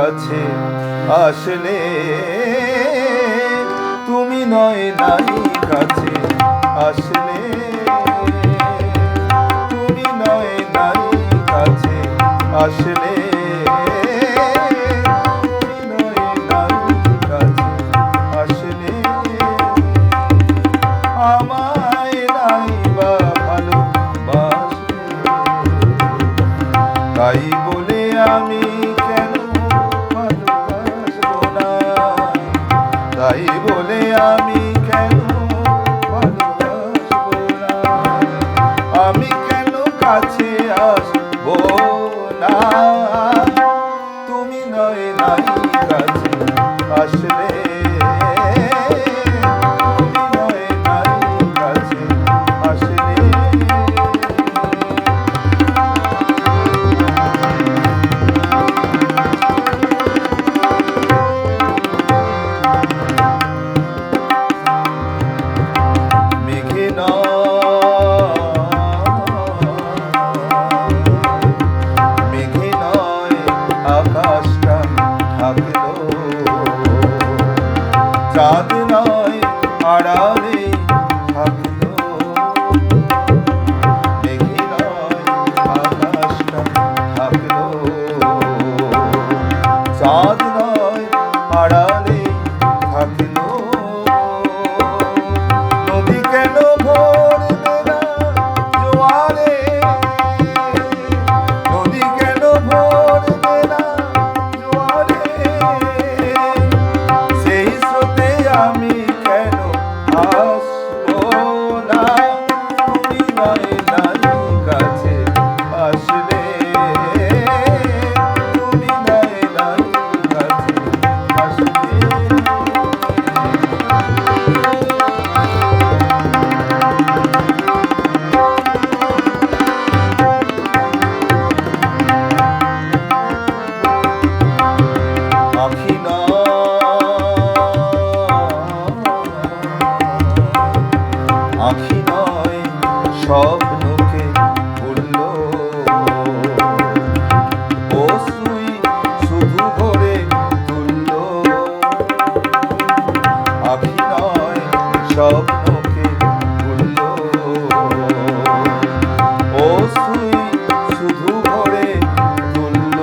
কাছে আসলে তুমি নয় নাই কাছে আসলে তুমি নয় নাই কাছে আসলে তাই বলে আমি কেন ভালোবাসবো না, তাই বলে আমি কেন ভালোবাসবো না, আমি কেন কাছে আসবো না, তুমি নয় নাই কাছে আসলে চাঁদ নয় আড়ালে থাকলো, মেঘে নয় আকাশটা থাকলো, চাঁদ নয় আড়ালে থাকলো, নদী কেন ভরবে না জোয়ারে, নদী কেন ভরবে না জোয়ারে, সেই স্রোতে আমি কেন আসবো না, তুমি নয় নাই কাছে আসলে, তুমি নয় নাই কাছে আসলে, আখি আখি নয় স্বপ্নকে ভুলল, অশ্রুই শুধু ভরে তুলল, আখি নয় স্বপ্নকে ভুলল, অশ্রুই শুধু ভরে তুলল,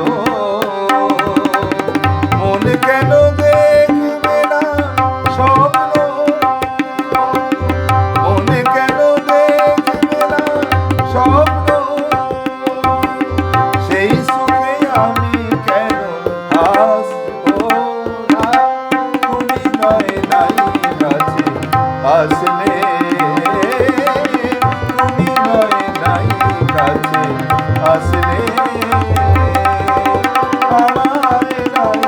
মনে কেন দেখবে না স্বপ্ন, মনে কেন দেখবে না স্বপ্ন, সেই সুখে আমি কেন আসবো না, তুমি নয় নাই কাছে আসলে, তুমি নয় নাই কাছে আসলে, আমায় নাই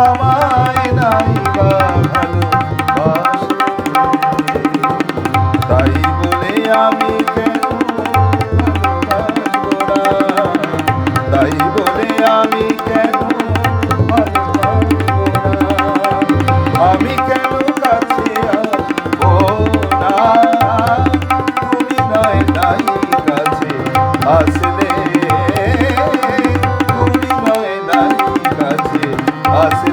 আমায় নাই ভালোবাসে, তাই বলে আমি কেন ভালোবাসবো না, তাই বলে আমি কেন ভালোবাসবো না, আমি কেন কাছে আসবো না, তুমি নয় নাই কাছে আসলে, তুমি নয় নাই কাছে আসলে।